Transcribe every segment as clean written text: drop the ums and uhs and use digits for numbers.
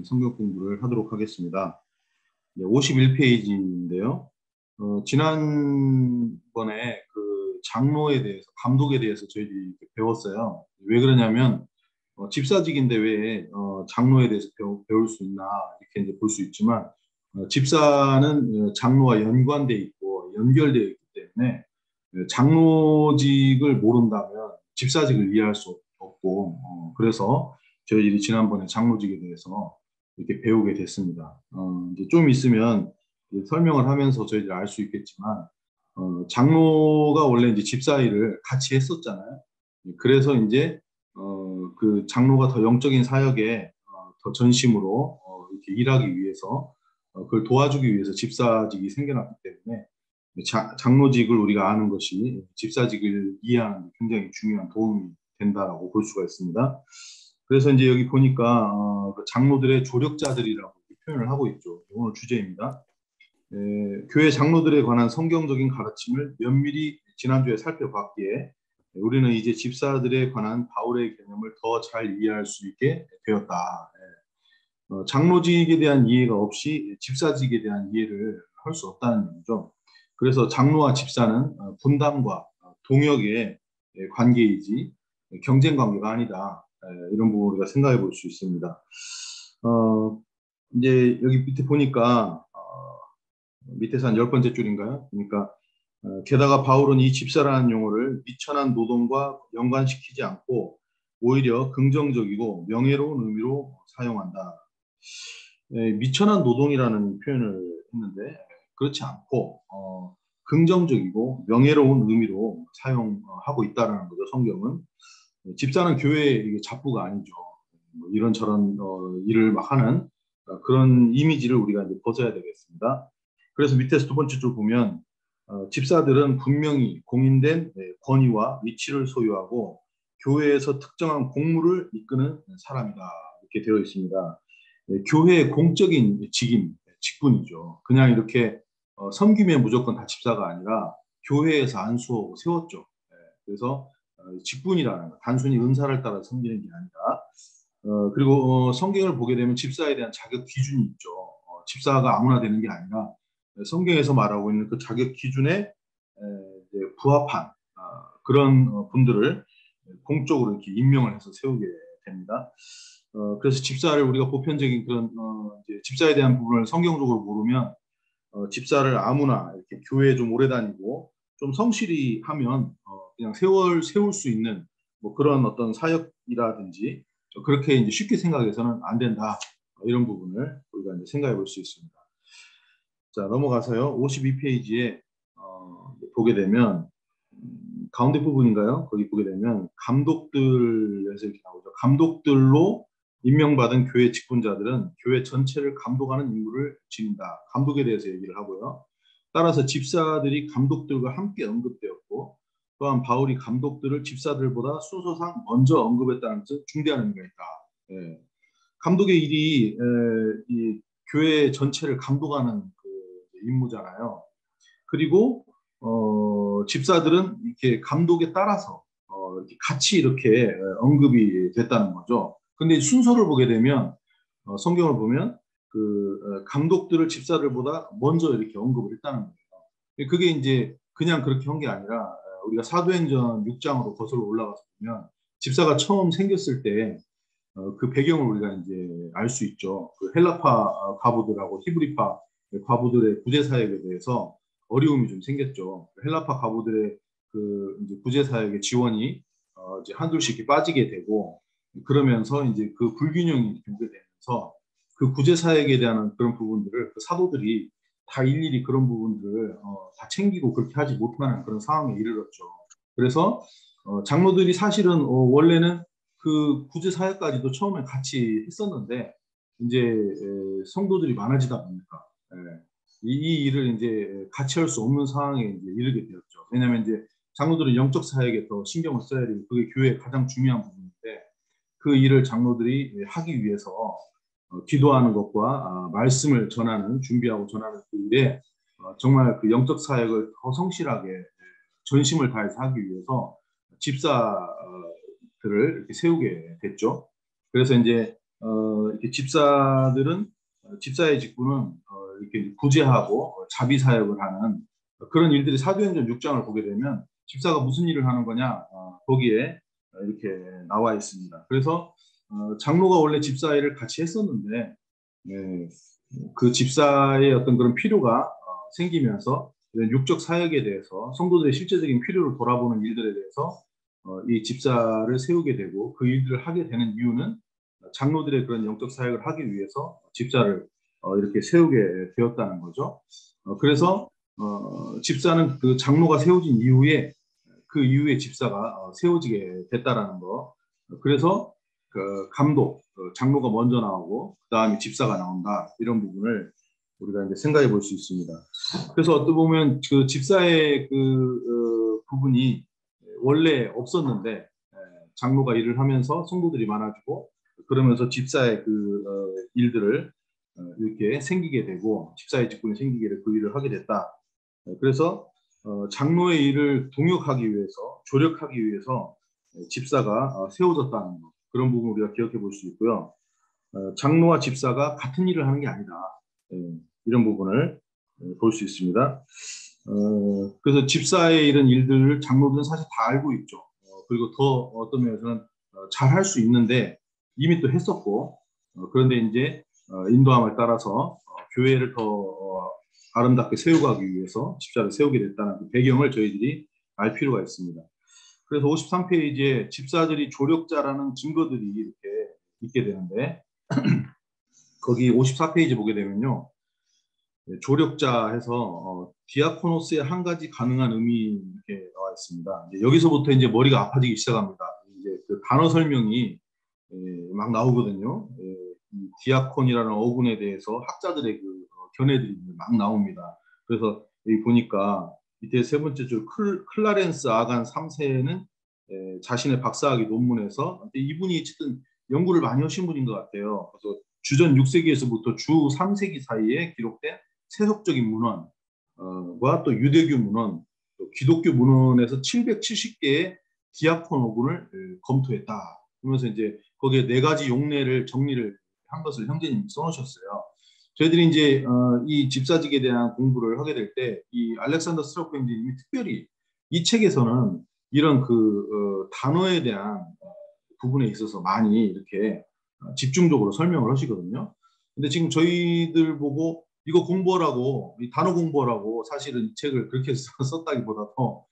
성경 공부를 하도록 하겠습니다. 51페이지인데요. 지난번에 그 장로에 대해서, 감독에 대해서 저희들이 배웠어요. 왜 그러냐면, 집사직인데 왜 장로에 대해서 배울 수 있나, 이렇게 이제 볼 수 있지만, 집사는 장로와 연관돼 있고 연결되어 있기 때문에 장로직을 모른다면 집사직을 이해할 수 없고, 그래서 저희들이 지난번에 장로직에 대해서 이렇게 배우게 됐습니다. 이제 좀 있으면 설명을 하면서 저희들이 알 수 있겠지만, 장로가 원래 이제 집사 일을 같이 했었잖아요. 그래서 이제 그 장로가 더 영적인 사역에 더 전심으로 이렇게 일하기 위해서, 그걸 도와주기 위해서 집사직이 생겨났기 때문에 장로직을 우리가 아는 것이 집사직을 이해하는 데 굉장히 중요한 도움이 된다라고 볼 수가 있습니다. 그래서 이제 여기 보니까 그 장로들의 조력자들이라고 표현을 하고 있죠. 오늘 주제입니다. 교회 장로들에 관한 성경적인 가르침을 면밀히 지난주에 살펴봤기에 우리는 이제 집사들에 관한 바울의 개념을 더 잘 이해할 수 있게 되었다. 장로직에 대한 이해가 없이 집사직에 대한 이해를 할 수 없다는 얘기죠. 그래서 장로와 집사는 분담과 동역의 관계이지 경쟁 관계가 아니다. 이런 부분을 우리가 생각해 볼 수 있습니다. 이제 여기 밑에 보니까 밑에서 한 10번째 줄인가요? 그러니까 게다가 바울은 이 집사라는 용어를 미천한 노동과 연관시키지 않고 오히려 긍정적이고 명예로운 의미로 사용한다. 미천한 노동이라는 표현을 했는데 그렇지 않고 긍정적이고 명예로운 의미로 사용하고 있다는 거죠. 성경은. 집사는 교회의 잡부가 아니죠. 이런저런 일을 막 하는 그런 이미지를 우리가 이제 벗어야 되겠습니다. 그래서 밑에서 두 번째 줄 보면 집사들은 분명히 공인된 권위와 위치를 소유하고 교회에서 특정한 공무를 이끄는 사람이다. 이렇게 되어 있습니다. 교회의 공적인 직분이죠. 그냥 이렇게 섬기면 무조건 다 집사가 아니라 교회에서 안수하고 세웠죠. 그래서 직분이라는 거, 단순히 은사를 따라 섬기는 게 아니라, 그리고 성경을 보게 되면 집사에 대한 자격 기준이 있죠. 집사가 아무나 되는 게 아니라 성경에서 말하고 있는 그 자격 기준에 이제 부합한 그런 분들을 공적으로 이렇게 임명을 해서 세우게 됩니다. 그래서 집사를 우리가 보편적인 그런 이제 집사에 대한 부분을 성경적으로 모르면 집사를 아무나 이렇게 교회에 좀 오래 다니고 좀 성실히 하면 그냥 세울 수 있는 뭐 그런 어떤 사역이라든지 그렇게 이제 쉽게 생각해서는 안 된다. 이런 부분을 우리가 이제 생각해 볼 수 있습니다. 자, 넘어가서요. 52페이지에 보게 되면 가운데 부분인가요? 거기 보게 되면 감독들에서 이렇게 나오죠. 감독들로 임명받은 교회 직분자들은 교회 전체를 감독하는 임무를 지닌다. 감독에 대해서 얘기를 하고요. 따라서 집사들이 감독들과 함께 언급되었고 또한 바울이 감독들을 집사들보다 순서상 먼저 언급했다는 것은 중대한 의미가 있다. 예. 감독의 일이 이 교회 전체를 감독하는 그 임무잖아요. 그리고 집사들은 이렇게 감독에 따라서 이렇게 같이 이렇게 언급이 됐다는 거죠. 근데 순서를 보게 되면 성경을 보면 그 감독들을 집사들보다 먼저 이렇게 언급을 했다는 거예요. 그게 이제 그냥 그렇게 한 게 아니라 우리가 사도행전 6장으로 거슬러 올라가서 보면 집사가 처음 생겼을 때 그 배경을 우리가 이제 알 수 있죠. 그 헬라파 과부들하고 히브리파 과부들의 구제 사역에 대해서 어려움이 좀 생겼죠. 헬라파 과부들의 그 이제 구제 사역의 지원이 이제 한둘씩 이렇게 빠지게 되고 그러면서 이제 그 불균형이 생기게 되면서 그 구제 사역에 대한 그런 부분들을 그 사도들이 다 일일이 그런 부분들을 다 챙기고 그렇게 하지 못하는 그런 상황에 이르렀죠. 그래서 장로들이 사실은 원래는 그 구제 사역까지도 처음에 같이 했었는데 이제 성도들이 많아지다 보니까 이 일을 이제 같이 할 수 없는 상황에 이제 이르게 되었죠. 왜냐하면 이제 장로들은 영적 사역에 더 신경을 써야 되고 그게 교회의 가장 중요한 부분인데 그 일을 장로들이 하기 위해서 기도하는 것과 말씀을 전하는 준비하고 전하는 그 일에 정말 그 영적 사역을 더 성실하게 전심을 다해서 하기 위해서 집사들을 이렇게 세우게 됐죠. 그래서 이제 이렇게 집사들은 집사의 직분은 이렇게 구제하고 자비 사역을 하는 그런 일들이 사도행전 6장을 보게 되면 집사가 무슨 일을 하는 거냐 거기에 이렇게 나와 있습니다. 그래서 장로가 원래 집사 일을 같이 했었는데 예, 그 집사의 어떤 그런 필요가 생기면서 이런 육적 사역에 대해서 성도들의 실제적인 필요를 돌아보는 일들에 대해서 이 집사를 세우게 되고 그 일들을 하게 되는 이유는 장로들의 그런 영적 사역을 하기 위해서 집사를 이렇게 세우게 되었다는 거죠. 그래서 집사는 그 장로가 세워진 이후에 그 이후에 집사가 세워지게 됐다라는 거. 그래서 그 감독, 장로가 먼저 나오고 그 다음에 집사가 나온다 이런 부분을 우리가 이제 생각해 볼 수 있습니다. 그래서 어떻게 보면 그 집사의 그 부분이 원래 없었는데 장로가 일을 하면서 성도들이 많아지고 그러면서 집사의 그 일들을 이렇게 생기게 되고 집사의 직분이 생기게 되고 그 일을 하게 됐다. 그래서 장로의 일을 동역하기 위해서 조력하기 위해서 집사가 세워졌다는 것 그런 부분 우리가 기억해 볼 수 있고요. 장로와 집사가 같은 일을 하는 게 아니다. 예, 이런 부분을 볼 수 있습니다. 그래서 집사의 이런 일들을 장로들은 사실 다 알고 있죠. 그리고 더 어떤 면에서는 잘 할 수 있는데 이미 또 했었고 그런데 이제 인도함을 따라서 교회를 더 아름답게 세워가기 위해서 집사를 세우게 됐다는 그 배경을 저희들이 알 필요가 있습니다. 그래서 53페이지에 집사들이 조력자라는 증거들이 이렇게 있게 되는데 거기 54페이지 보게 되면요. 조력자 해서 디아코노스의 한 가지 가능한 의미 이렇게 나와 있습니다. 이제 여기서부터 이제 머리가 아파지기 시작합니다. 이제 그 단어 설명이 막 나오거든요. 이 디아콘이라는 어군에 대해서 학자들의 그 견해들이 막 나옵니다. 그래서 여기 보니까 밑에 세 번째 줄 클라렌스 아간 3세는 자신의 박사학위 논문에서 이분이 어쨌든 연구를 많이 하신 분인 것 같아요. 그래서 주전 6세기에서부터 주 3세기 사이에 기록된 세속적인 문헌과 또 유대교 문헌, 또 기독교 문헌에서 770개의 디아콘 어군을 검토했다. 그러면서 이제 거기에 네 가지 용례를 정리를 한 것을 형제님이 써놓으셨어요. 저희들이 이제 이 집사직에 대한 공부를 하게 될 때 이 알렉산더 스트로크 형제님이 특별히 이 책에서는 이런 그 단어에 대한 부분에 있어서 많이 이렇게 집중적으로 설명을 하시거든요. 근데 지금 저희들 보고 이거 공부하라고, 이 단어 공부하라고 사실은 이 책을 그렇게 썼다기보다도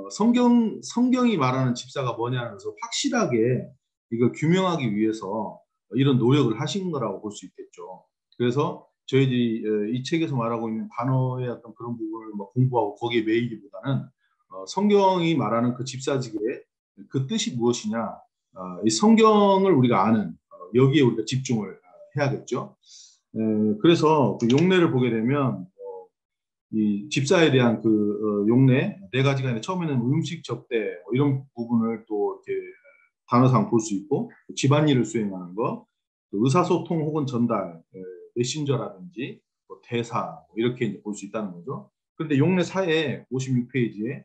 성경이 말하는 집사가 뭐냐면서 확실하게 이걸 규명하기 위해서 이런 노력을 하신 거라고 볼 수 있겠죠. 그래서 저희들이 이 책에서 말하고 있는 단어의 어떤 그런 부분을 뭐 공부하고 거기에 매이기보다는 성경이 말하는 그 집사직의 그 뜻이 무엇이냐, 이 성경을 우리가 아는 여기에 우리가 집중을 해야겠죠. 그래서 그 용례를 보게 되면 이 집사에 대한 그 용례 네 가지가 있는데 처음에는 음식 접대 뭐 이런 부분을 또 이렇게 단어상 볼 수 있고 집안일을 수행하는 거, 또 의사소통 혹은 전달, 메신저라든지 뭐 대사 뭐 이렇게 볼 수 있다는 거죠. 그런데 용례 4에 56페이지에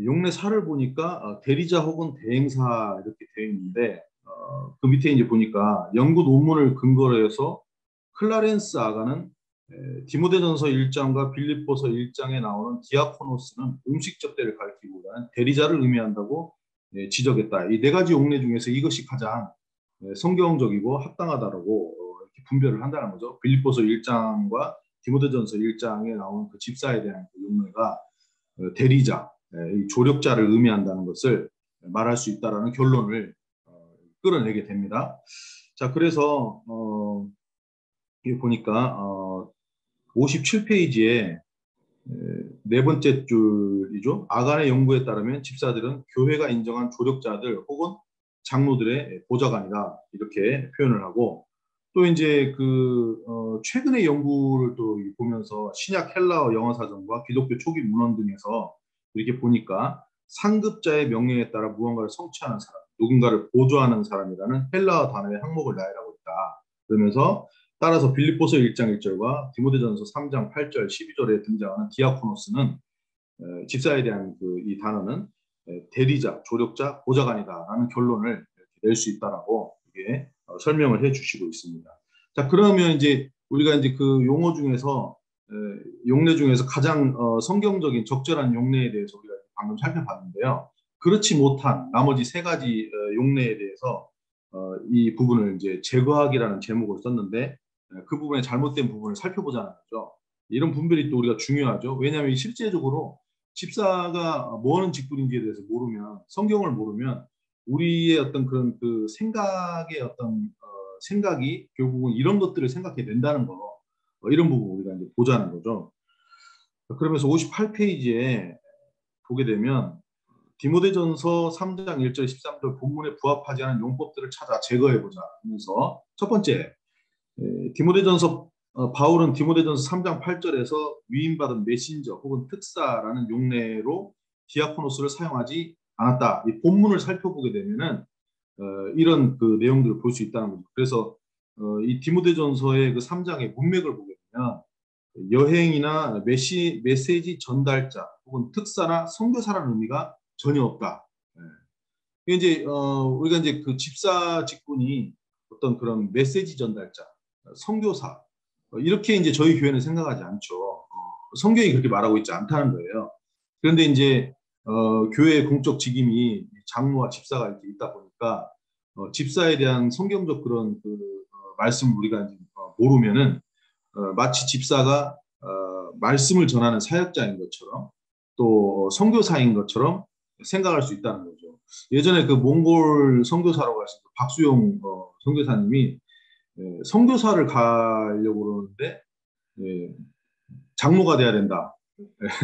용례 4를 보니까 대리자 혹은 대행사 이렇게 되어 있는데 그 밑에 이제 보니까 연구 논문을 근거로 해서 클라렌스 아가는 디모데전서 1장과 빌립보서 1장에 나오는 디아코노스는 음식 접대를 가리키기보다는 대리자를 의미한다고 지적했다. 이 네 가지 용례 중에서 이것이 가장 성경적이고 합당하다라고 이렇게 분별을 한다는 거죠. 빌립보서 1장과 디모데전서 1장에 나오는 그 집사에 대한 그 용례가 대리자, 이 조력자를 의미한다는 것을 말할 수 있다라는 결론을 끌어내게 됩니다. 자, 그래서 여기 보니까 57페이지에 네 번째 줄이죠. 아간의 연구에 따르면 집사들은 교회가 인정한 조력자들 혹은 장로들의 보좌관이다 이렇게 표현을 하고 또 이제 그 최근의 연구를 또 보면서 신약 헬라어 영어 사전과 기독교 초기 문헌 등에서 이렇게 보니까 상급자의 명령에 따라 무언가를 성취하는 사람, 누군가를 보조하는 사람이라는 헬라어 단어의 항목을 나열하고 있다. 그러면서 따라서 빌립보서 1장 1절과 디모데전서 3장 8절 12절에 등장하는 디아코노스는 집사에 대한 그 이 단어는 대리자, 조력자, 보좌관이다라는 결론을 낼 수 있다라고 이렇게 설명을 해주시고 있습니다. 자, 그러면 이제 우리가 이제 그 용어 중에서 용례 중에서 가장 성경적인 적절한 용례에 대해서 우리가 방금 살펴봤는데요. 그렇지 못한 나머지 세 가지 용례에 대해서 이 부분을 이제 제거하기라는 제목을 썼는데 그 부분의 잘못된 부분을 살펴보자는 거죠. 이런 분별이 또 우리가 중요하죠. 왜냐하면 실제적으로 집사가 뭐 하는 직분인지에 대해서 모르면, 성경을 모르면 우리의 어떤 그런 그 생각의 어떤 생각이 결국은 이런 것들을 생각해 낸다는 거, 이런 부분 우리가 이제 보자는 거죠. 그러면서 58페이지에 보게 되면 디모데전서 3장 1절 13절 본문에 부합하지 않은 용법들을 찾아 제거해보자 하면서 첫 번째, 디모데전서 바울은 디모데전서 3장 8절에서 위임받은 메신저 혹은 특사라는 용례로 디아코노스를 사용하지 않았다. 이 본문을 살펴보게 되면은 이런 그 내용들을 볼 수 있다는 거죠. 그래서 이 디모데전서의 그 3장의 문맥을 보게 되면 여행이나 메시지 전달자 혹은 특사나 선교사라는 의미가 전혀 없다. 이제 우리가 이제 그 집사 직분이 어떤 그런 메시지 전달자, 선교사 이렇게 이제 저희 교회는 생각하지 않죠. 성경이 그렇게 말하고 있지 않다는 거예요. 그런데 이제 교회의 공적 직임이 장로와 집사가 이렇게 있다 보니까 집사에 대한 성경적 그런 그 말씀을 우리가 이제 모르면은 마치 집사가 말씀을 전하는 사역자인 것처럼 또 선교사인 것처럼 생각할 수 있다는 거죠. 예전에 그 몽골 선교사라고 하신 박수용 선교사님이 선교사를 가려고 그러는데 장로가 돼야 된다.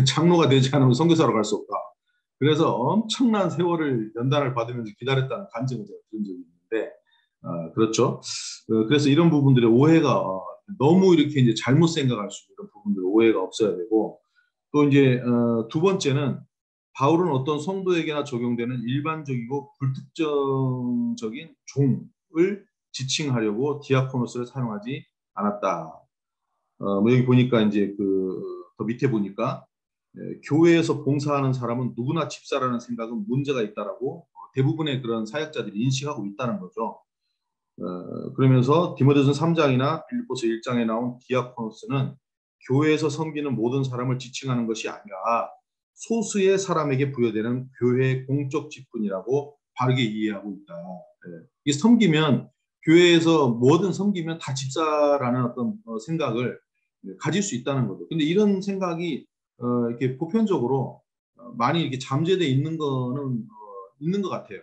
장로가 되지 않으면 선교사로 갈 수 없다. 그래서 엄청난 세월을 연단을 받으면서 기다렸다는 간증을 제가 들은 적이 있는데 그렇죠. 그래서 이런 부분들의 오해가 너무 이렇게 이제 잘못 생각할 수 있는 부분들 오해가 없어야 되고 또 이제 두 번째는 바울은 어떤 성도에게나 적용되는 일반적이고 불특정적인 종을 지칭하려고 디아코노스를 사용하지 않았다. 뭐 여기 보니까 이제 그 더 밑에 보니까 교회에서 봉사하는 사람은 누구나 집사라는 생각은 문제가 있다라고 대부분의 그런 사역자들이 인식하고 있다는 거죠. 그러면서 디모데전 3장이나 빌립보서 1장에 나온 디아코노스는 교회에서 섬기는 모든 사람을 지칭하는 것이 아니라 소수의 사람에게 부여되는 교회의 공적 직분이라고 바르게 이해하고 있다. 이게 섬기면 교회에서 뭐든 섬기면 다 집사라는 어떤 생각을 가질 수 있다는 거죠. 근데 이런 생각이 이렇게 보편적으로 많이 이렇게 잠재되어 있는 거는 있는 것 같아요.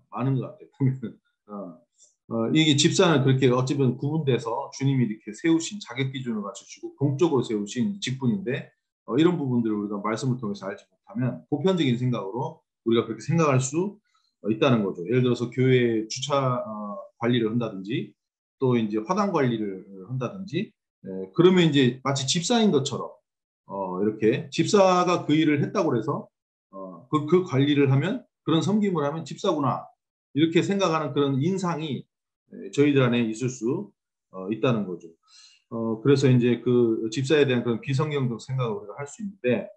많은 것 같아요. 보면은 이게 집사는 그렇게 어찌보면 구분돼서 주님이 이렇게 세우신 자격 기준을 갖춰주고 공적으로 세우신 직분인데 이런 부분들을 우리가 말씀을 통해서 알지 못하면 보편적인 생각으로 우리가 그렇게 생각할 수 있다는 거죠. 예를 들어서 교회 주차 관리를 한다든지 또 이제 화단 관리를 한다든지 그러면 이제 마치 집사인 것처럼 이렇게 집사가 그 일을 했다고 해서 그 관리를 하면 그런 섬김을 하면 집사구나 이렇게 생각하는 그런 인상이 저희들 안에 있을 수 있다는 거죠. 그래서 이제 그 집사에 대한 그런 비성경적 생각을 우리가 할 수 있는데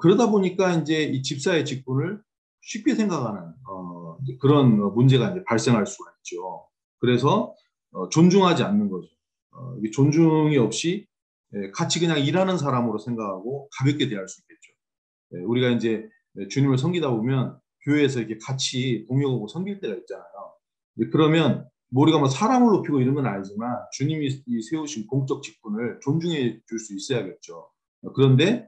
그러다 보니까 이제 이 집사의 직분을 쉽게 생각하는 그런 문제가 이제 발생할 수가 있죠. 그래서 존중하지 않는 거죠. 존중이 없이 같이 그냥 일하는 사람으로 생각하고 가볍게 대할 수 있겠죠. 우리가 이제 주님을 섬기다 보면 교회에서 이렇게 같이 동역하고 섬길 때가 있잖아요. 그러면 우리가 뭐 사람을 높이고 이런 건 아니지만 주님이 세우신 공적 직분을 존중해 줄 수 있어야겠죠. 그런데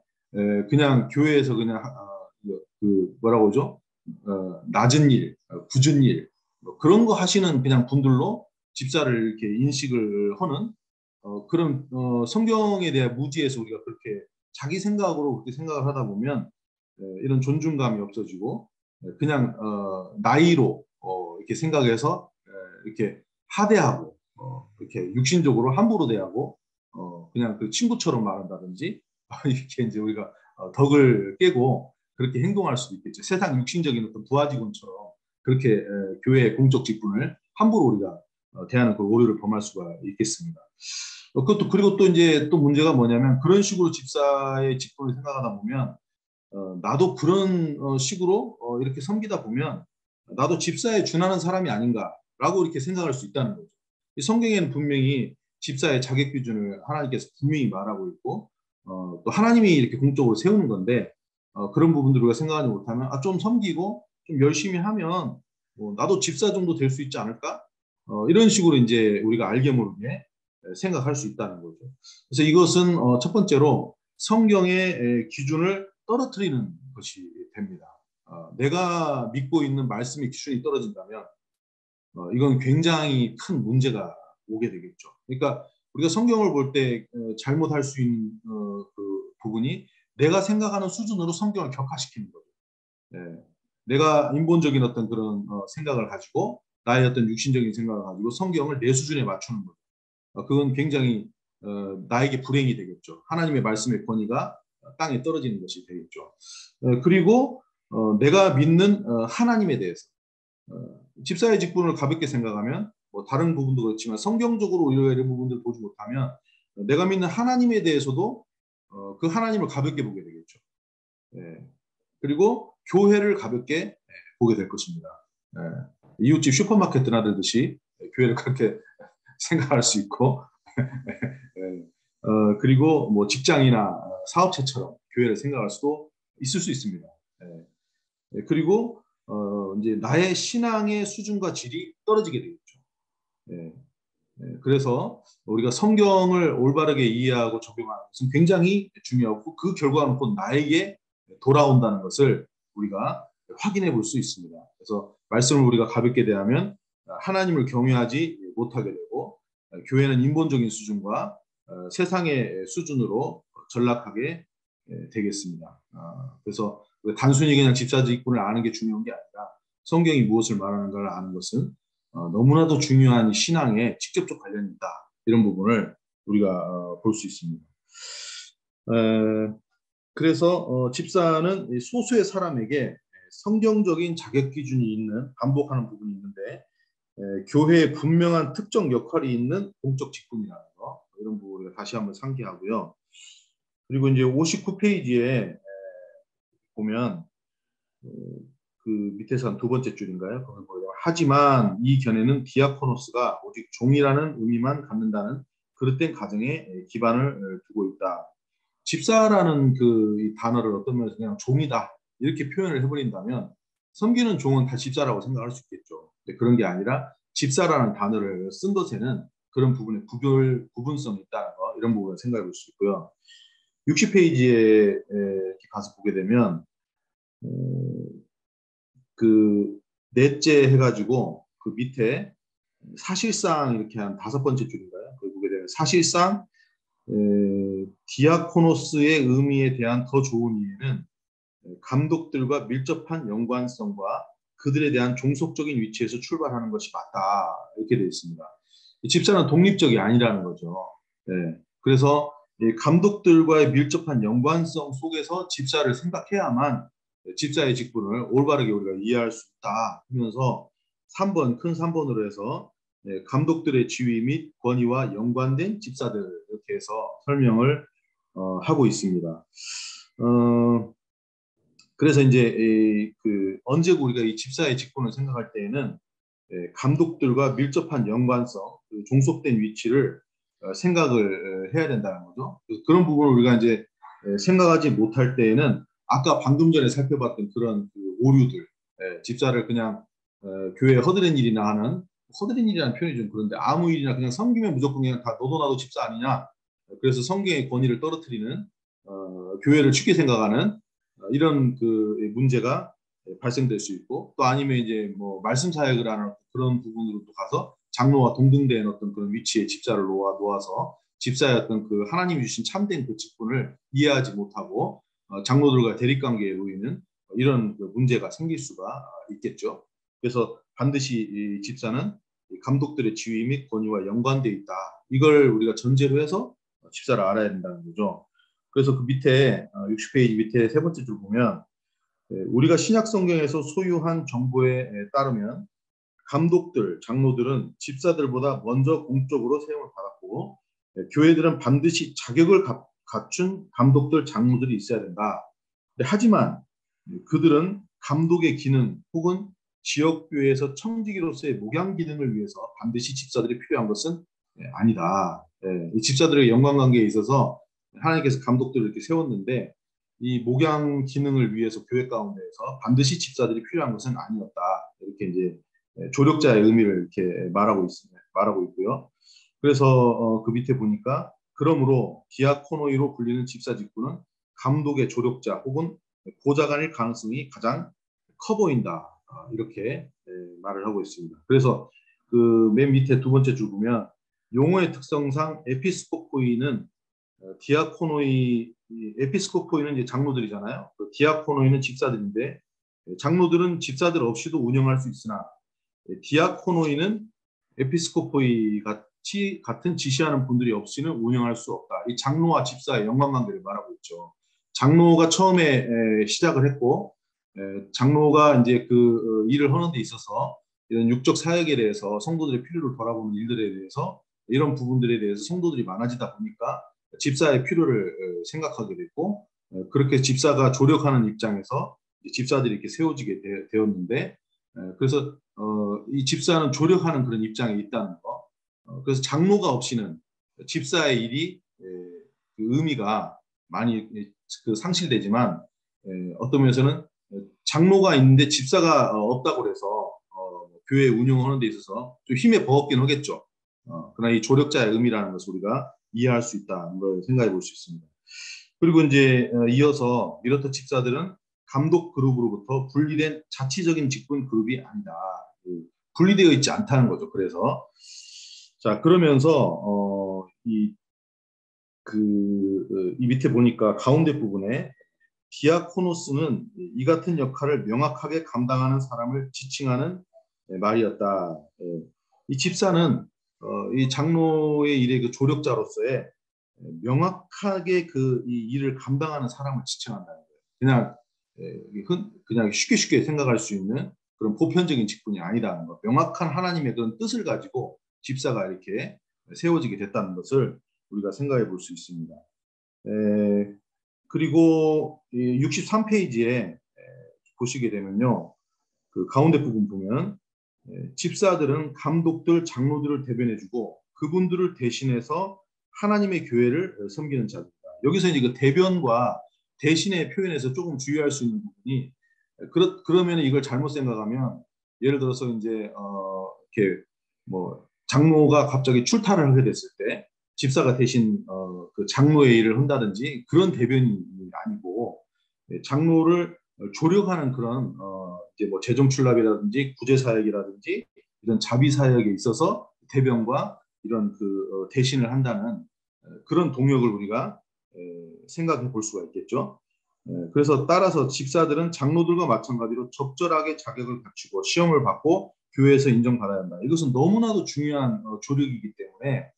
그냥 교회에서 그냥 그 뭐라고 하죠? 낮은 일, 굳은 일 그런 거 하시는 그냥 분들로 집사를 이렇게 인식을 하는 그런 성경에 대한 무지에서 우리가 그렇게 자기 생각으로 그렇게 생각을 하다 보면 이런 존중감이 없어지고 그냥 나이로 이렇게 생각해서 이렇게 하대하고 이렇게 육신적으로 함부로 대하고 그냥 그 친구처럼 말한다든지 이렇게 이제 우리가 덕을 깨고 그렇게 행동할 수도 있겠죠. 세상 육신적인 어떤 부하직원처럼 그렇게 교회의 공적 직분을 함부로 우리가 대하는 그 오류를 범할 수가 있겠습니다. 그것도 그리고 또 이제 또 문제가 뭐냐면 그런 식으로 집사의 직분을 생각하다 보면 나도 그런 식으로 이렇게 섬기다 보면 나도 집사에 준하는 사람이 아닌가 라고 이렇게 생각할 수 있다는 거죠. 이 성경에는 분명히 집사의 자격 기준을 하나님께서 분명히 말하고 있고 또 하나님이 이렇게 공적으로 세우는 건데 그런 부분들을 우리가 생각하지 못하면 좀 섬기고 좀 열심히 하면 나도 집사 정도 될 수 있지 않을까? 이런 식으로 이제 우리가 알게 모르게 생각할 수 있다는 거죠. 그래서 이것은 첫 번째로 성경의 기준을 떨어뜨리는 것이 됩니다. 내가 믿고 있는 말씀의 기준이 떨어진다면 이건 굉장히 큰 문제가 오게 되겠죠. 그러니까 우리가 성경을 볼 때 잘못할 수 있는 그 부분이 내가 생각하는 수준으로 성경을 격화시키는 거죠. 예. 내가 인본적인 어떤 그런 생각을 가지고 나의 어떤 육신적인 생각을 가지고 성경을 내 수준에 맞추는 거죠. 그건 굉장히 나에게 불행이 되겠죠. 하나님의 말씀의 권위가 땅에 떨어지는 것이 되겠죠. 그리고 내가 믿는 하나님에 대해서 집사의 직분을 가볍게 생각하면 다른 부분도 그렇지만 성경적으로 우리가 이런 부분들을 보지 못하면 내가 믿는 하나님에 대해서도 그 하나님을 가볍게 보게 되겠죠. 예. 그리고 교회를 가볍게 보게 될 것입니다. 예. 이웃집 슈퍼마켓 드나들듯이 교회를 그렇게 생각할 수 있고 예. 그리고 뭐 직장이나 사업체처럼 교회를 생각할 수도 있을 수 있습니다. 예. 예. 그리고 이제 나의 신앙의 수준과 질이 떨어지게 되겠죠. 예. 예. 그래서 우리가 성경을 올바르게 이해하고 적용하는 것은 굉장히 중요하고 그 결과는 곧 나에게 돌아온다는 것을 우리가 확인해 볼 수 있습니다. 그래서 말씀을 우리가 가볍게 대하면 하나님을 경외하지 못하게 되고 교회는 인본적인 수준과 세상의 수준으로 전락하게 되겠습니다. 그래서 단순히 그냥 집사 직분을 아는 게 중요한 게 아니라 성경이 무엇을 말하는가를 아는 것은 너무나도 중요한 신앙에 직접적 관련이 있다. 이런 부분을 우리가 볼 수 있습니다. 그래서 집사는 소수의 사람에게 성경적인 자격 기준이 있는 반복하는 부분이 있는데 교회에 분명한 특정 역할이 있는 공적 직분이라는 거 이런 부분을 다시 한번 상기하고요. 그리고 이제 59페이지에 보면 그 밑에서 한 두 번째 줄인가요? 거기 보면 하지만 이 견해는 디아코노스가 오직 종이라는 의미만 갖는다는 그릇된 가정에 기반을 두고 있다. 집사라는 그 단어를 어떤 면에서 그냥 종이다 이렇게 표현을 해버린다면 섬기는 종은 다 집사라고 생각할 수 있겠죠. 근데 그런 게 아니라 집사라는 단어를 쓴 것에는 그런 부분에 구분성이 있다는 거 이런 부분을 생각해 볼 수 있고요. 60페이지에 가서 보게 되면 그 넷째 해가지고 그 밑에 사실상 이렇게 한 다섯 번째 줄인가요? 거기 보게 되면 사실상 디아코노스의 의미에 대한 더 좋은 이해는 감독들과 밀접한 연관성과 그들에 대한 종속적인 위치에서 출발하는 것이 맞다 이렇게 되어 있습니다. 집사는 독립적이 아니라는 거죠. 네. 그래서 감독들과의 밀접한 연관성 속에서 집사를 생각해야만 집사의 직분을 올바르게 우리가 이해할 수 있다 하면서 3번 큰 3번으로 해서 감독들의 지위 및 권위와 연관된 집사들 이렇게 해서 설명을 하고 있습니다. 그래서 이제 언제 우리가 이 집사의 직분을 생각할 때에는 감독들과 밀접한 연관성, 종속된 위치를 생각을 해야 된다는 거죠. 그런 부분을 우리가 이제 생각하지 못할 때에는 아까 방금 전에 살펴봤던 그런 그 오류들, 집사를 그냥 교회에 허드렛 일이나 하는 허드렛 일이라는 표현이 좀 그런데 아무 일이나 그냥 섬기면 무조건 그냥 다 너도 나도 집사 아니냐. 그래서 성경의 권위를 떨어뜨리는 교회를 쉽게 생각하는 이런 그 문제가 발생될 수 있고 또 아니면 이제 뭐 말씀 사역을 하는 그런 부분으로 또 가서 장로와 동등된 어떤 그런 위치에 집사를 놓아서 집사의 어떤 그 하나님이 주신 참된 그 직분을 이해하지 못하고 장로들과 대립관계에 놓이는 이런 그 문제가 생길 수가 있겠죠. 그래서 반드시 이 집사는 감독들의 지위 및 권위와 연관되어 있다. 이걸 우리가 전제로 해서 집사를 알아야 된다는 거죠. 그래서 그 밑에 60페이지 밑에 세 번째 줄 보면 우리가 신약 성경에서 소유한 정보에 따르면 감독들, 장로들은 집사들보다 먼저 공적으로 세움을 받았고 교회들은 반드시 자격을 갖춘 감독들, 장로들이 있어야 된다. 하지만 그들은 감독의 기능 혹은 지역교회에서 청지기로서의 목양 기능을 위해서 반드시 집사들이 필요한 것은 아니다. 이 집사들의 연관관계에 있어서 하나님께서 감독들을 이렇게 세웠는데 이 목양 기능을 위해서 교회 가운데에서 반드시 집사들이 필요한 것은 아니었다. 이렇게 이제 조력자의 의미를 이렇게 말하고 있고요. 그래서 그 밑에 보니까 그러므로 디아코노이로 불리는 집사 직분은 감독의 조력자 혹은 보좌관일 가능성이 가장 커 보인다. 이렇게 말을 하고 있습니다. 그래서 그 맨 밑에 두 번째 줄 보면 용어의 특성상 에피스코포이는 에피스코포이는 이제 장로들이잖아요. 그 디아코노이는 집사들인데 장로들은 집사들 없이도 운영할 수 있으나 디아코노이는 에피스코포이 같은 지시하는 분들이 없이는 운영할 수 없다. 이 장로와 집사의 연관관계를 말하고 있죠. 장로가 처음에 시작을 했고 장로가 이제 그 일을 하는 데 있어서 이런 육적 사역에 대해서 성도들의 필요를 돌아보는 일들에 대해서 이런 부분들에 대해서 성도들이 많아지다 보니까 집사의 필요를 생각하게 됐고 그렇게 집사가 조력하는 입장에서 집사들이 이렇게 세워지게 되었는데 그래서 이 집사는 조력하는 그런 입장에 있다는 거. 그래서 장로가 없이는 집사의 일이 그 의미가 많이 그 상실되지만 어떤 면에서는 장로가 있는데 집사가 없다고 해서 교회 운영하는 데 있어서 좀 힘에 버겁긴 하겠죠. 그러나 이 조력자의 의미라는 것을 우리가 이해할 수 있다는 걸 생각해 볼 수 있습니다. 그리고 이제 이어서 미러터 집사들은 감독 그룹으로부터 분리된 자치적인 직분 그룹이 아니다. 분리되어 있지 않다는 거죠. 그래서 자 그러면서 이 밑에 보니까 가운데 부분에 디아코노스는 이 같은 역할을 명확하게 감당하는 사람을 지칭하는 말이었다. 이 집사는 이 장로의 일의 그 조력자로서의 명확하게 그 이 일을 감당하는 사람을 지칭한다는 거예요. 그냥 쉽게 생각할 수 있는 그런 보편적인 직분이 아니다는 것. 명확한 하나님의 그런 뜻을 가지고 집사가 이렇게 세워지게 됐다는 것을 우리가 생각해 볼 수 있습니다. 그리고 63페이지에 보시게 되면요. 그 가운데 부분 보면 집사들은 감독들, 장로들을 대변해주고 그분들을 대신해서 하나님의 교회를 섬기는 자입니다. 여기서 이제 그 대변과 대신의 표현에서 조금 주의할 수 있는 부분이 그러면 이걸 잘못 생각하면 예를 들어서 이제 이렇게 뭐 장로가 갑자기 출타를 하게 됐을 때 집사가 대신 그 장로의 일을 한다든지 그런 대변이 아니고 장로를 조력하는 그런 이제 뭐 재정 출납이라든지 구제 사역이라든지 이런 자비 사역에 있어서 대변과 이런 그 대신을 한다는 그런 동역을 우리가 생각해 볼 수가 있겠죠. 그래서 따라서 집사들은 장로들과 마찬가지로 적절하게 자격을 갖추고 시험을 받고 교회에서 인정받아야 한다. 이것은 너무나도 중요한 조력이기 때문에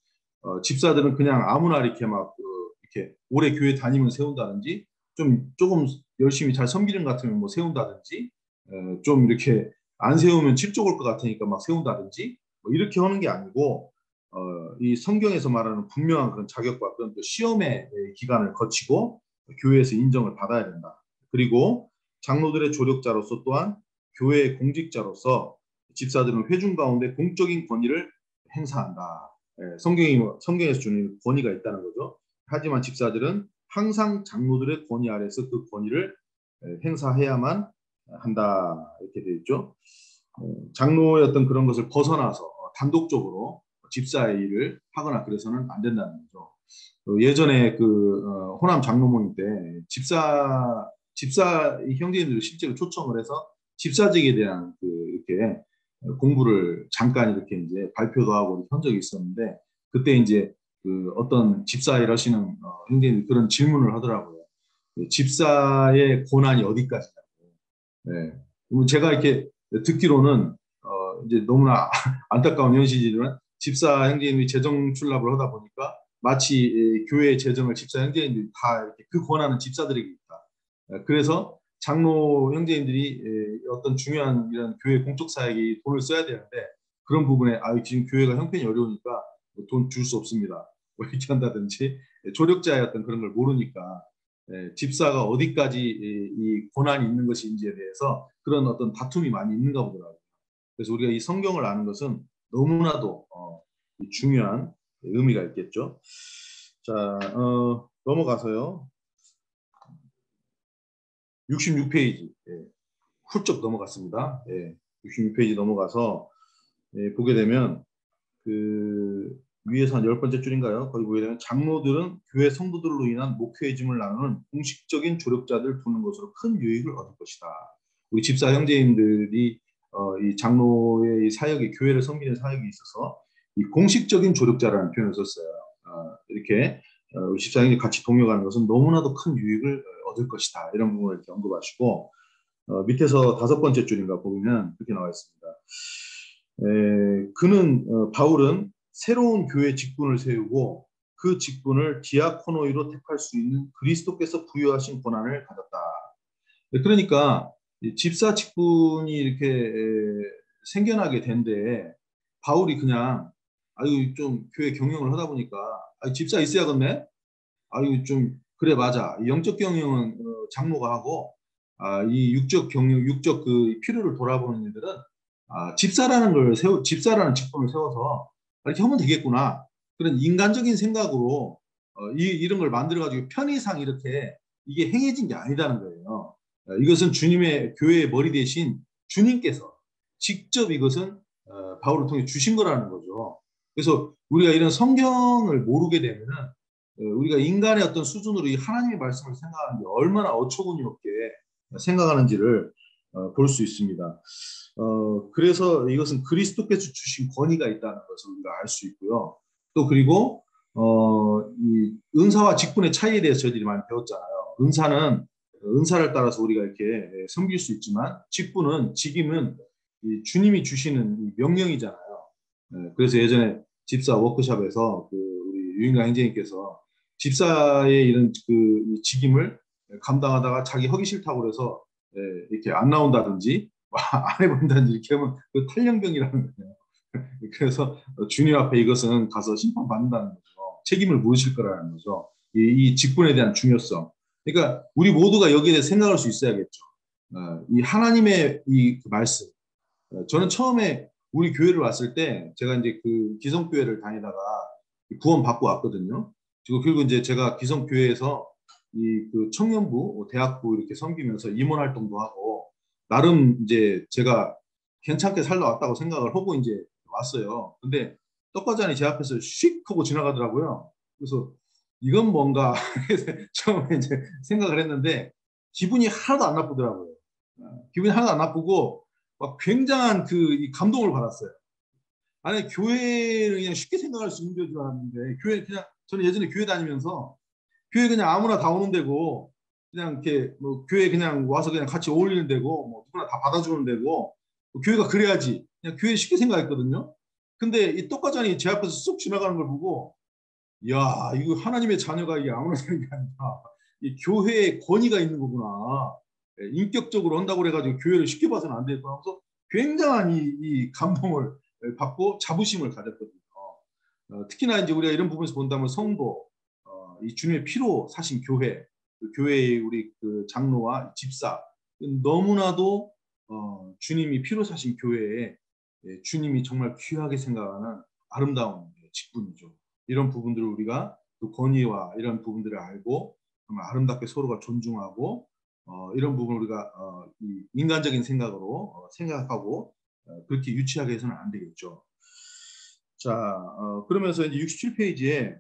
집사들은 그냥 아무나 이렇게 막 이렇게 오래 교회 다니면 세운다든지 조금 열심히 잘 섬기는 것 같으면 뭐 세운다든지 좀 이렇게 안 세우면 집 좁을 것 같으니까 막 세운다든지 뭐 이렇게 하는 게 아니고 이 성경에서 말하는 분명한 그런 자격과 그런 또 시험의 기간을 거치고 교회에서 인정을 받아야 된다. 그리고 장로들의 조력자로서 또한 교회의 공직자로서 집사들은 회중 가운데 공적인 권위를 행사한다. 성경에서 주는 권위가 있다는 거죠. 하지만 집사들은 항상 장로들의 권위 아래서 그 권위를 행사해야만 한다. 이렇게 되어 있죠. 장로의 어떤 그런 것을 벗어나서 단독적으로 집사의 일을 하거나 그래서는 안 된다는 거죠. 예전에 그 호남 장로 모임 때 집사 형제님들을 실제로 초청을 해서 집사직에 대한 그 이렇게 공부를 잠깐 이렇게 이제 발표도 하고 한 적이 있었는데 그때 이제 그 어떤 집사 일하시는 형제님들이 그런 질문을 하더라고요. 집사의 고난이 어디까지냐고. 네. 제가 이렇게 듣기로는 이제 너무나 안타까운 현실이지만 집사 형제님이 재정 출납을 하다 보니까 마치 교회의 재정을 집사 형제님들이 다 이렇게 그 권한은 집사들에게 있다. 그래서 장로 형제님들이 어떤 중요한 이런 교회 공적 사역이 돈을 써야 되는데 그런 부분에 지금 교회가 형편이 어려우니까 돈 줄 수 없습니다. 뭐 이렇게 한다든지 조력자의 어떤 그런 걸 모르니까 집사가 어디까지 이 권한이 있는 것인지에 대해서 그런 어떤 다툼이 많이 있는가 보더라고요. 그래서 우리가 이 성경을 아는 것은 너무나도 중요한 의미가 있겠죠. 자, 넘어가서요. 66페이지. 예, 훌쩍 넘어갔습니다. 예, 66페이지 넘어가서 보게 되면 그 위에서 한 10번째 줄인가요? 거기 보게 되면 장로들은 교회 성도들로 인한 목회의 짐을 나누는 공식적인 조력자들 두는 것으로 큰 유익을 얻을 것이다. 우리 집사 형제님들이 이 장로의 이 사역이 교회를 섬기는 사역이 있어서 이 공식적인 조력자라는 표현을 썼어요. 이렇게 우리 집사 형님 같이 동역하는 것은 너무나도 큰 유익을 얻을 것이다. 이런 부분을 이렇게 언급하시고 밑에서 5번째 줄인가 보면 그렇게 나와 있습니다. 바울은 새로운 교회 직분을 세우고 그 직분을 디아코노이로 택할 수 있는 그리스도께서 부여하신 권한을 가졌다. 그러니까 집사 직분이 이렇게 생겨나게 된데 바울이 그냥 아유 좀 교회 경영을 하다 보니까 집사 있어야겠네. 아유 좀 그래 맞아. 영적 경영은 장로가 하고 이 육적 경영, 육적 그 필요를 돌아보는 일들은 집사라는 직분을 세워서 이렇게 하면 되겠구나. 그런 인간적인 생각으로 이런 걸 만들어가지고 편의상 이렇게 이게 행해진 게 아니다는 거예요. 이것은 주님의 교회의 머리 대신 주님께서 직접 이것은 바울을 통해 주신 거라는 거죠. 그래서 우리가 이런 성경을 모르게 되면은 우리가 인간의 어떤 수준으로 이 하나님의 말씀을 생각하는 게 얼마나 어처구니 없게 생각하는지를 볼 수 있습니다. 그래서 이것은 그리스도께서 주신 권위가 있다는 것을 우리가 알 수 있고요. 또 그리고 이 은사와 직분의 차이에 대해서 저희들이 많이 배웠잖아요. 은사를 따라서 우리가 이렇게 섬길 수 있지만 직임은 이 주님이 주시는 명령이잖아요. 그래서 예전에 집사 워크숍에서 그 우리 유인가 행제님께서 집사의 이런 그 직임을 감당하다가 자기 하기 싫다고 그래서 이렇게 안 나온다든지 안 해본다든지 이렇게 하면 그 탈령병이라는 거예요. 그래서 주님 앞에 이것은 가서 심판받는다는 거죠. 책임을 물으실 거라는 거죠. 이 직분에 대한 중요성. 그러니까 우리 모두가 여기에 대해 생각할 수 있어야겠죠. 이 하나님의 이 말씀. 저는 처음에 우리 교회를 왔을 때 제가 이제 그 기성교회를 다니다가 구원 받고 왔거든요. 그리고 이제 제가 기성교회에서 이 그 청년부, 대학부 이렇게 섬기면서 임원 활동도 하고 나름 이제 제가 괜찮게 살다 왔다고 생각을 하고 이제 왔어요. 근데 떡과잔이 제 앞에서 휙 하고 지나가더라고요. 그래서 이건 뭔가 처음에 이제 생각을 했는데 기분이 하나도 안 나쁘더라고요. 기분이 하나도 안 나쁘고 막 굉장한 그 감동을 받았어요. 아니 교회를 그냥 쉽게 생각할 수 있는 줄 알았는데 교회 그냥 저는 예전에 교회 다니면서 교회 그냥 아무나 다 오는 데고 그냥 이렇게 뭐 교회 그냥 와서 그냥 같이 어울리는 데고 뭐 누구나 다 받아주는 데고 뭐 교회가 그래야지 그냥 교회 쉽게 생각했거든요. 근데 이 똑같잖이 제 앞에서 쑥 지나가는 걸 보고 야 이거 하나님의 자녀가 이게 아무나 되는 게 아니라 이 교회에 권위가 있는 거구나. 인격적으로 한다고 그래가지고 교회를 쉽게 봐서는 안 되겠구나 하면서 굉장한 이 감동을 받고 자부심을 가졌거든요. 특히나 이제 우리가 이런 부분에서 본다면 성도, 이 주님의 피로 사신 교회, 그 교회의 우리 그 장로와 집사, 너무나도 주님이 피로 사신 교회에 주님이 정말 귀하게 생각하는 아름다운 직분이죠. 이런 부분들을 우리가 그 권위와 이런 부분들을 알고 정말 아름답게 서로가 존중하고 이런 부분을 우리가 이 인간적인 생각으로 생각하고 그렇게 유치하게 해서는 안 되겠죠. 자, 그러면서 이제 67페이지에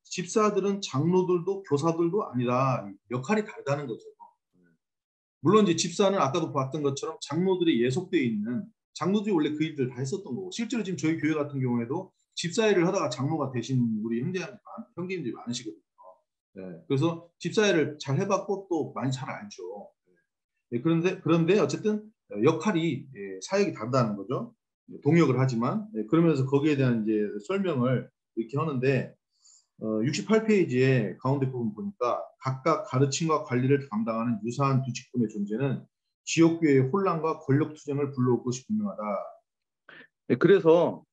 집사들은 장로들도 교사들도 아니라 역할이 다르다는 거죠. 물론 이제 집사는 아까도 봤던 것처럼 장로들이 예속되어 있는 장로들이 원래 그 일들 다 했었던 거고 실제로 지금 저희 교회 같은 경우에도 집사 일을 하다가 장로가 되신 우리 형제님들이 많으시거든요. 네, 그래서 집사 일을 잘 해봤고 또 많이 잘 알죠. 네, 그런데 어쨌든 역할이 사역이 다르다는 거죠. 동역을 하지만 그러면서 거기에 대한 이제 설명을 이렇게 하는데 68페이지에 가운데 부분 보니까 각각 가르침과 관리를 감당하는 유사한 두 직분의 존재는 지역교회의 혼란과 권력 투쟁을 불러올 것이 분명하다. 네, 그래서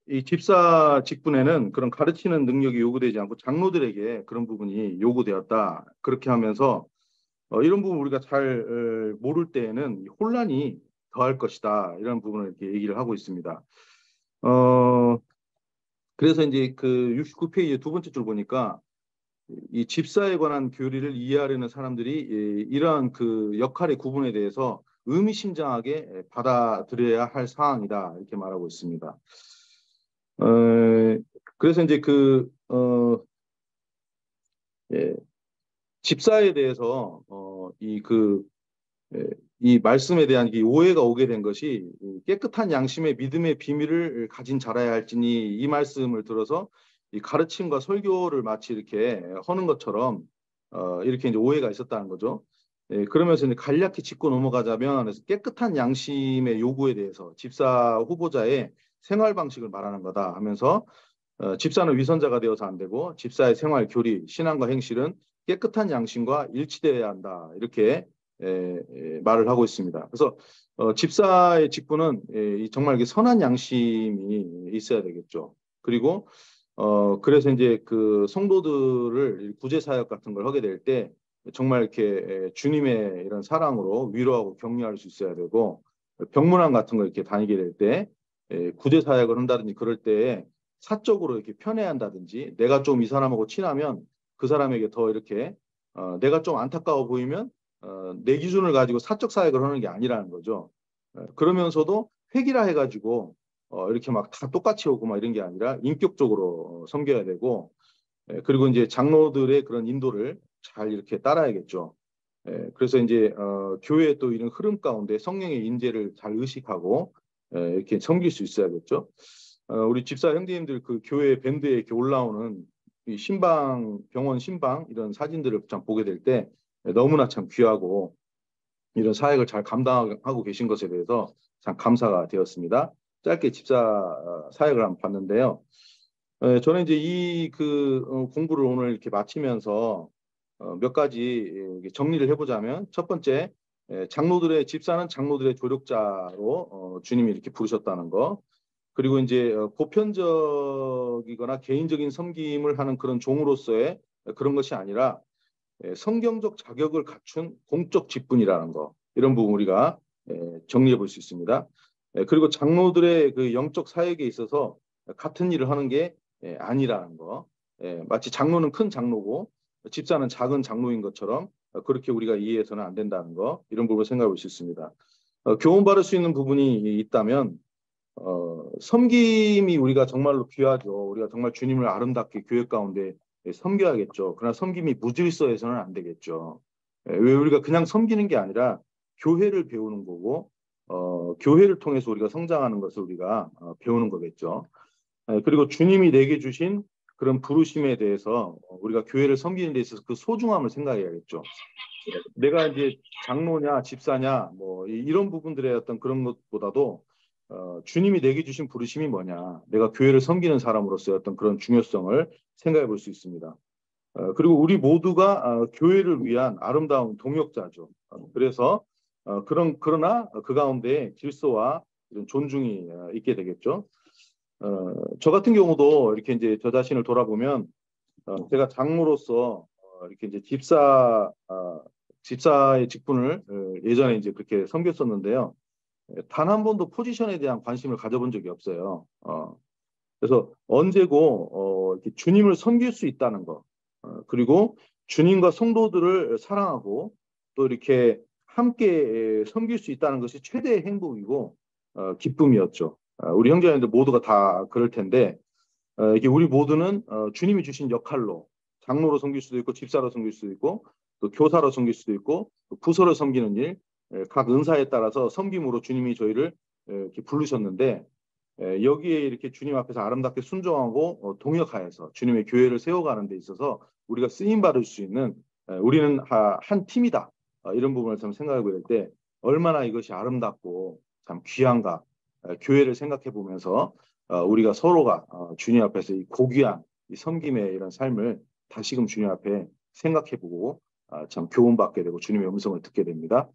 이 집사 직분에는 그런 가르치는 능력이 요구되지 않고 장로들에게 그런 부분이 요구되었다. 그렇게 하면서 이런 부분 우리가 잘 모를 때에는 혼란이 더할 것이다. 이런 부분을 이렇게 얘기를 하고 있습니다. 어, 그래서 이제 그 69페이지 두 번째 줄 보니까 이 집사에 관한 교리를 이해하려는 사람들이 이러한 그 역할의 구분에 대해서 의미심장하게 받아들여야 할 사항이다. 이렇게 말하고 있습니다. 그래서 이제 예, 집사에 대해서 이 말씀에 대한 이 오해가 오게 된 것이 깨끗한 양심의 믿음의 비밀을 가진 자라야 할지니 이 말씀을 들어서 이 가르침과 설교를 마치 이렇게 하는 것처럼 이렇게 이제 오해가 있었다는 거죠. 예, 그러면서 이제 간략히 짚고 넘어가자면 깨끗한 양심의 요구에 대해서 집사 후보자의 생활 방식을 말하는 거다 하면서 집사는 위선자가 되어서 안 되고 집사의 생활 교리, 신앙과 행실은 깨끗한 양심과 일치되어야 한다. 이렇게 말을 하고 있습니다. 그래서 집사의 직분은 정말 선한 양심이 있어야 되겠죠. 그리고 그래서 이제 그 성도들을 구제 사역 같은 걸 하게 될 때 정말 이렇게 주님의 이런 사랑으로 위로하고 격려할 수 있어야 되고 병문안 같은 거 이렇게 다니게 될 때 구제 사역을 한다든지 그럴 때 사적으로 이렇게 편애한다든지 내가 좀 이 사람하고 친하면 그 사람에게 더 이렇게 내가 좀 안타까워 보이면 내 기준을 가지고 사적 사역을 하는 게 아니라는 거죠. 그러면서도 회기라 해가지고 이렇게 막 다 똑같이 오고 막 이런 게 아니라 인격적으로 섬겨야 되고 그리고 이제 장로들의 그런 인도를 잘 이렇게 따라야겠죠. 그래서 이제 교회의 또 이런 흐름 가운데 성령의 인재를 잘 의식하고 이렇게 섬길 수 있어야겠죠. 우리 집사 형제님들 그 교회 밴드에 이렇게 올라오는 이 신방 병원 신방 이런 사진들을 참 보게 될 때 너무나 참 귀하고 이런 사역을 잘 감당하고 계신 것에 대해서 참 감사가 되었습니다. 짧게 집사 사역을 한번 봤는데요. 저는 이제 이 공부를 오늘 이렇게 마치면서 몇 가지 정리를 해보자면 첫 번째 장로들의 집사는 장로들의 조력자로 주님이 이렇게 부르셨다는 거. 그리고 이제 보편적이거나 개인적인 섬김을 하는 그런 종으로서의 그런 것이 아니라 성경적 자격을 갖춘 공적 직분이라는 거 이런 부분 우리가 정리해 볼 수 있습니다. 그리고 장로들의 그 영적 사역에 있어서 같은 일을 하는 게 아니라는 거. 마치 장로는 큰 장로고 집사는 작은 장로인 것처럼 그렇게 우리가 이해해서는 안 된다는 거 이런 부분을 생각해 볼 수 있습니다. 교훈받을 수 있는 부분이 있다면 섬김이 우리가 정말로 귀하죠. 우리가 정말 주님을 아름답게 교회 가운데 섬겨야겠죠. 그러나 섬김이 무질서해서는 안 되겠죠. 왜 우리가 그냥 섬기는 게 아니라 교회를 배우는 거고, 교회를 통해서 우리가 성장하는 것을 우리가 배우는 거겠죠. 그리고 주님이 내게 주신 그런 부르심에 대해서 우리가 교회를 섬기는 데 있어서 그 소중함을 생각해야겠죠. 내가 이제 장로냐 집사냐 뭐 이런 부분들의 어떤 그런 것보다도 주님이 내게 주신 부르심이 뭐냐 내가 교회를 섬기는 사람으로서의 어떤 그런 중요성을 생각해 볼 수 있습니다. 그리고 우리 모두가 교회를 위한 아름다운 동역자죠. 그래서 그러나 그 가운데 질서와 이런 존중이 있게 되겠죠. 저 같은 경우도 이렇게 이제 저 자신을 돌아보면 제가 장로로서 이렇게 이제 집사의 직분을 예전에 이제 그렇게 섬겼었는데요. 단 한 번도 포지션에 대한 관심을 가져본 적이 없어요. 그래서 언제고 이렇게 주님을 섬길 수 있다는 거, 그리고 주님과 성도들을 사랑하고 또 이렇게 함께 섬길 수 있다는 것이 최대의 행복이고 기쁨이었죠. 우리 형제자매들 모두가 다 그럴 텐데 이게 우리 모두는 주님이 주신 역할로 장로로 섬길 수도 있고 집사로 섬길 수도 있고 또 교사로 섬길 수도 있고 또 부서로 섬기는 일, 각 은사에 따라서 섬김으로 주님이 저희를 이렇게 부르셨는데 여기에 이렇게 주님 앞에서 아름답게 순종하고 동역하여서 주님의 교회를 세워가는 데 있어서 우리가 쓰임 받을 수 있는 우리는 한 팀이다. 이런 부분을 참 생각해 볼 때 얼마나 이것이 아름답고 참 귀한가 교회를 생각해 보면서 우리가 서로가 주님 앞에서 이 고귀한 이 섬김의 이런 삶을 다시금 주님 앞에 생각해 보고 참 교훈받게 되고 주님의 음성을 듣게 됩니다.